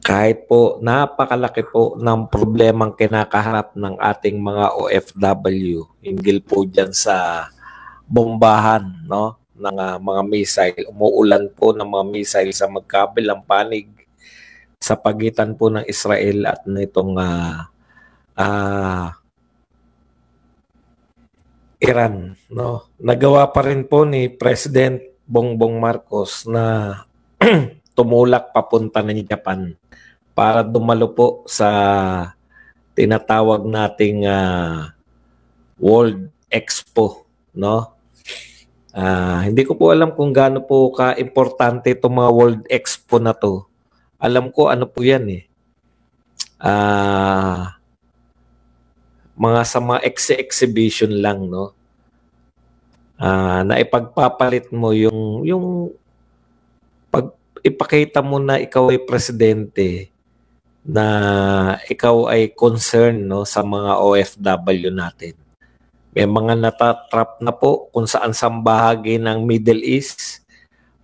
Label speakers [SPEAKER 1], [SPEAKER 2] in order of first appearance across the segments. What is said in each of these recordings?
[SPEAKER 1] Kahit po napakalaki po ng problemang kinakaharap ng ating mga OFW hinggil po dyan sa bombahan, no, ng mga missile. Umuulan po ng mga missile sa magkabilang panig sa pagitan po ng Israel at nitong Iran, no. Nagawa pa rin po ni President Bongbong Marcos na tumulak papunta ng Japan para dumalo po sa tinatawag nating World Expo, no? Hindi ko po alam kung gaano po ka-importante itong mga World Expo na to. Alam ko ano po yan eh. Mga sa mga exhibition lang, no? Na ipagpapalit mo yung pag ipakita mo na ikaw ay presidente, na ikaw ay concerned, no, sa mga OFW natin. May mga natatrap na po kung saan sa bahagi ng Middle East.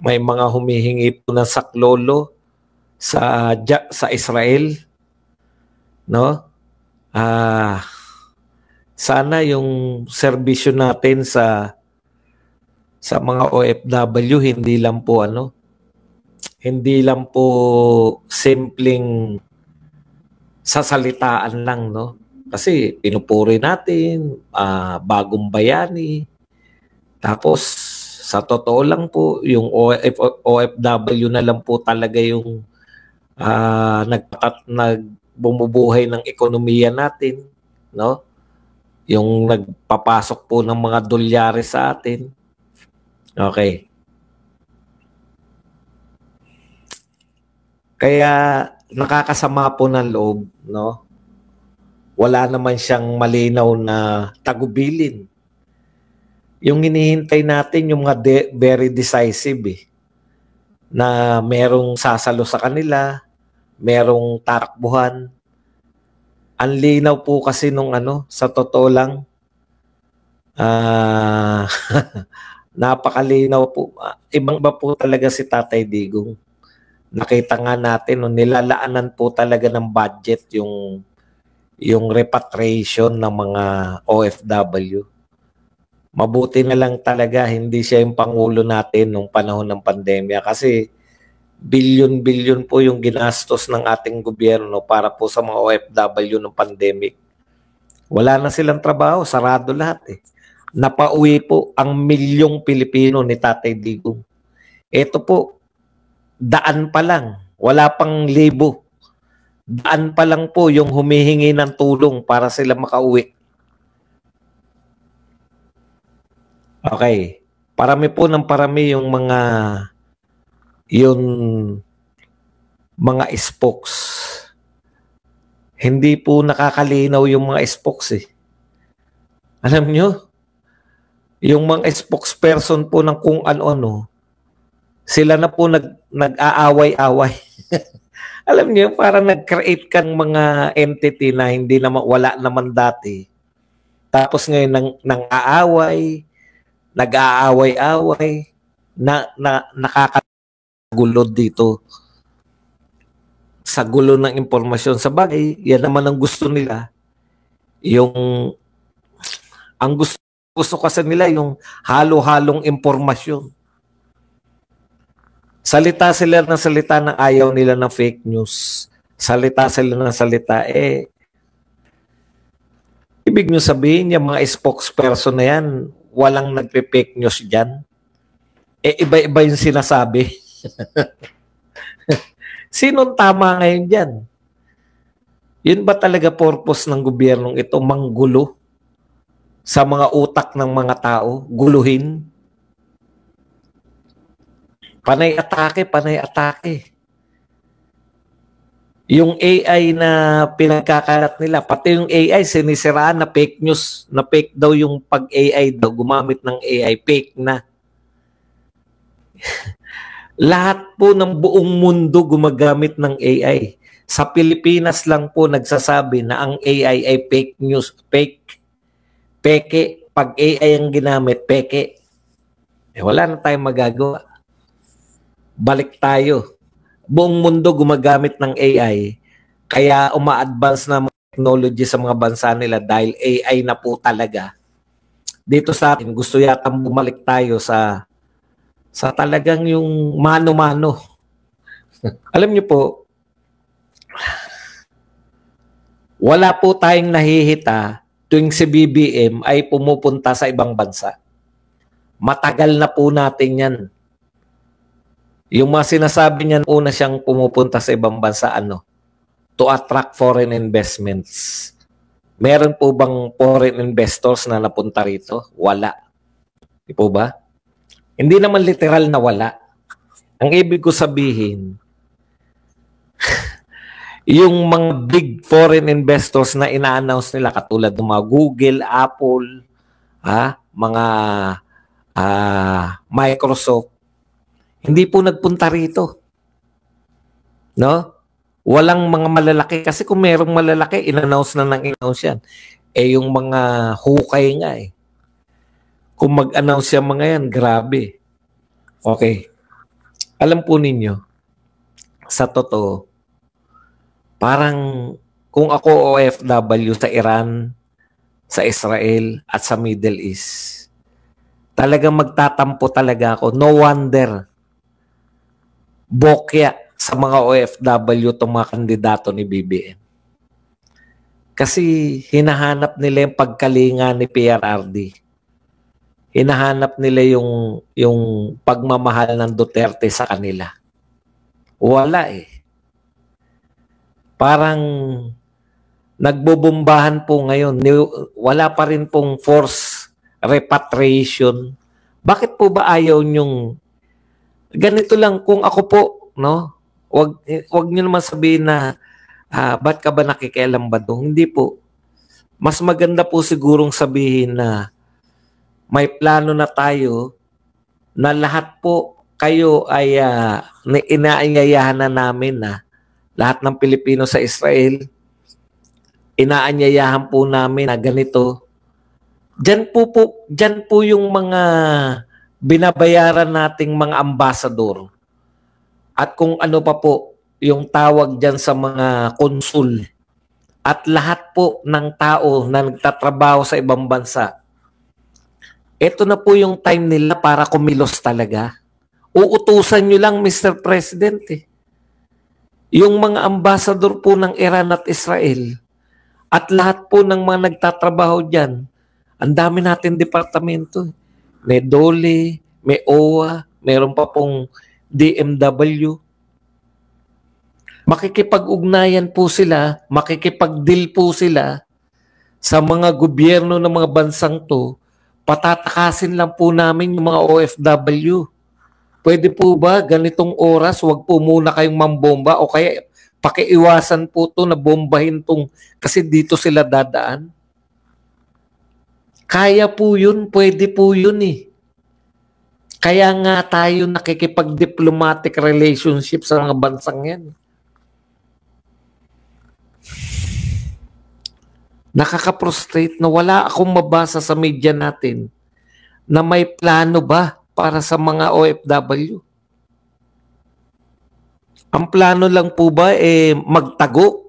[SPEAKER 1] May mga humihingi po ng saklolo sa Israel, no? Sana yung serbisyo natin sa mga OFW hindi lang po simpleng sasalitaan lang, no? Kasi pinupuri natin bagong bayani. Tapos sa totoo lang po yung OFW na lang po talaga yung nagbumubuhay ng ekonomiya natin, no? Yung nagpapasok po ng mga dolyarez sa atin. Okay. Kaya nakakasama po ng loob, no? Wala naman siyang malinaw na tagubilin. Yung hinihintay natin yung mga very decisive na merong sasalo sa kanila, merong takbuhan. Ang linaw po kasi nung sa totoo lang, napakalinaw po. Ibang ba po talaga si Tatay Digong. Nakita nga natin, nilalaanan po talaga ng budget yung repatriation ng mga OFW. Mabuti na lang talaga hindi siya yung pangulo natin nung panahon ng pandemya kasi bilyon-bilyon po yung ginastos ng ating gobyerno para po sa mga OFW ng pandemic. Wala na silang trabaho, sarado lahat eh. Napauwi po ang milyong Pilipino ni Tatay Digong. Ito po, daan pa lang, wala pang libo. Daan pa lang po yung humihingi ng tulong para sila makauwi. Okay. Parami po ng parami yung mga spokes. Hindi po nakakalinaw yung mga spokes eh. Alam nyo, yung mga spokesperson po ng kung ano-ano, sila na po nag-aaway-away. Alam niyo, parang nag-create kang mga entity na hindi naman, wala naman dati. Tapos ngayon nag-aaway-away, nakakagulo dito sa gulo ng impormasyon. Sa bagay, yan naman ang gusto nila. Ang gusto kasi nila yung halo-halong impormasyon. Salita sila ng salita na ayaw nila ng fake news. Salita sila ng salita, ibig nyo sabihin, yung mga spokesperson na yan, walang nagpe-fake news dyan. Iba-iba yung sinasabi. Sinong tama ngayon dyan? Yun ba talaga purpose ng gobyernong ito, manggulo sa mga utak ng mga tao, guluhin? Panay atake. Yung AI na pinagkakalat nila, pati yung AI sinisiraan na fake news, na fake daw yung pag-AI daw, gumamit ng AI, fake na. Lahat po ng buong mundo gumagamit ng AI. Sa Pilipinas lang po nagsasabi na ang AI ay fake news, peke. Pag AI ang ginamit, peke. Wala na tayong magagawa. Balik tayo. buong mundo gumagamit ng AI. Kaya uma-advance na mga technology sa mga bansa nila dahil AI na po talaga. Dito sa atin, gusto yata bumalik tayo sa talagang yung mano-mano. Alam niyo po, wala po tayong nahihita tuwing si BBM ay pumupunta sa ibang bansa. Matagal na po natin yan. Yung mga sinasabi niyan, una siyang pumupunta sa ibang bansa, to attract foreign investments. Meron po bang foreign investors na napunta rito? Wala. Di po ba? Hindi naman literal na wala. Ang ibig ko sabihin, yung mga big foreign investors na ina-announce nila katulad ng mga Google, Apple, mga Microsoft, hindi po nagpunta rito. No? Walang mga malalaki. Kasi kung merong malalaki, in-announce na in-announce yan. Yung mga hukay nga Kung mag-announce yung mga yan, grabe. Okay. Alam po ninyo, sa totoo, parang kung ako OFW sa Iran, sa Israel, at sa Middle East, talagang magtatampo talaga ako. No wonder, bokya sa mga OFW itong mga kandidato ni BBM. Kasi hinahanap nila yung pagkalinga ni PRRD. Hinahanap nila yung pagmamahal ng Duterte sa kanila. Wala Parang nagbobombahan po ngayon. Wala pa rin pong force repatriation. Bakit po ba ayaw nyong ganito lang kung ako po, no? Wag niyo naman sabihin na ba't ka ba nakikialam ba doon? Hindi po. Mas maganda po sigurong sabihin na may plano na tayo na lahat po kayo ay inaanyayahan na namin na lahat ng Pilipino sa Israel, inaanyayahan po namin na ganito. Diyan po yung mga binabayaran nating mga ambasador. At kung ano pa po yung tawag dyan sa mga konsul. At lahat po ng tao na nagtatrabaho sa ibang bansa. Ito na po yung time nila para kumilos talaga. Uutusan nyo lang, Mr. President. Yung mga ambasador po ng Iran at Israel at lahat po ng mga nagtatrabaho dyan, ang dami natin departamento. May DOLE, may OWA, meron pa pong DMW. Makikipag-ugnayan po sila, makikipag-deal po sila sa mga gobyerno ng mga bansang to, patatakasin lang po namin yung mga OFW. Pwede po ba ganitong oras, wag po muna kayong mambomba o kaya pakiiwasan po to na bombahin tong kasi dito sila dadaan? Kaya po yun, pwede po yun Kaya nga tayo nakikipag-diplomatic relationship sa mga bansang yan. Nakaka-frustrate na wala akong mabasa sa media natin na may plano ba para sa mga OFW. Ang plano lang po ba magtago?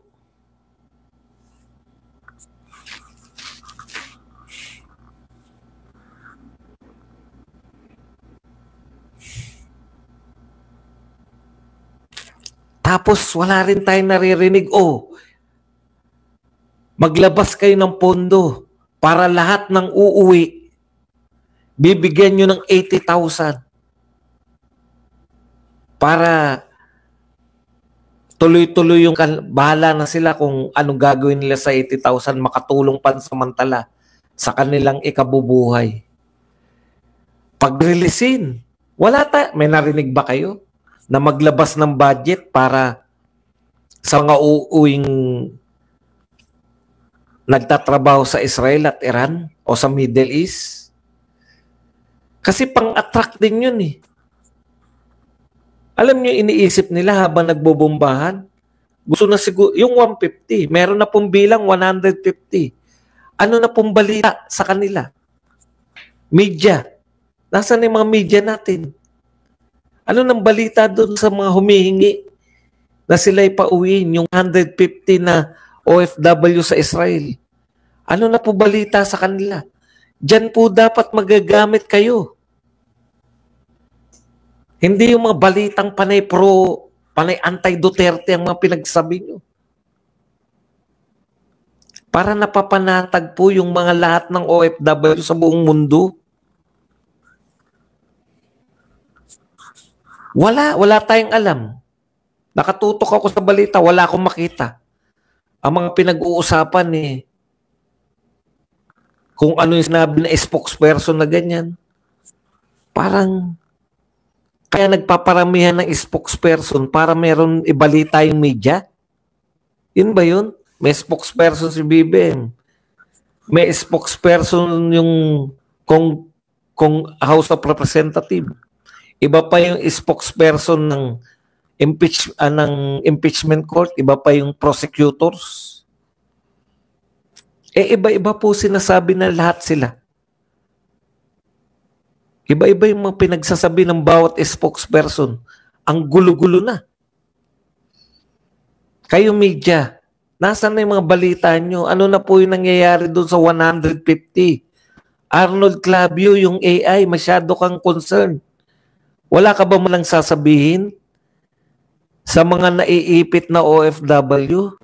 [SPEAKER 1] Tapos wala rin tayong naririnig, maglabas kayo ng pondo para lahat ng uuwi, bibigyan nyo ng 80,000 para tuloy-tuloy yung bahala na sila kung anong gagawin nila sa 80,000 makatulong pansamantala sa kanilang ikabubuhay. Pag-releasin, may narinig ba kayo na maglabas ng budget para sa mga uuwing nagtatrabaho sa Israel at Iran o sa Middle East? Kasi pang-attract din yun Alam niyo, iniisip nila habang nagbobombahan, gusto na siguro, yung 150, meron na pong bilang 150. Ano na pong balita sa kanila? Media. Nasaan yung mga media natin? Ano nang balita doon sa mga humihingi na sila'y pauwiin, yung 150 na OFW sa Israel. Ano na po balita sa kanila? Diyan po dapat magagamit kayo. Hindi yung mga balitang panay anti-Duterte ang mga pinagsabi nyo. Para napapanatag po yung mga lahat ng OFW sa buong mundo. Wala tayong alam. Nakatutok ako sa balita, wala akong makita. Ang mga pinag-uusapan kung ano yung sinabi na spokesperson na ganyan. Parang kaya nagpaparamihan ng spokesperson para meron ibalita yung media. Yun ba yun? May spokesperson si BBM. May spokesperson yung kung House of Representatives. Iba pa yung spokesperson ng impeachment court, iba pa yung prosecutors. Iba-iba po sinasabi na lahat sila. Iba-iba yung mga pinagsasabi ng bawat spokesperson. Ang gulo-gulo na. Kayo media, nasaan na yung mga balita nyo? Ano na po yung nangyayari doon sa 150? Arnold Clavio, yung AI, masyado kang concerned. Wala ka ba malang sasabihin sa mga naiipit na OFW?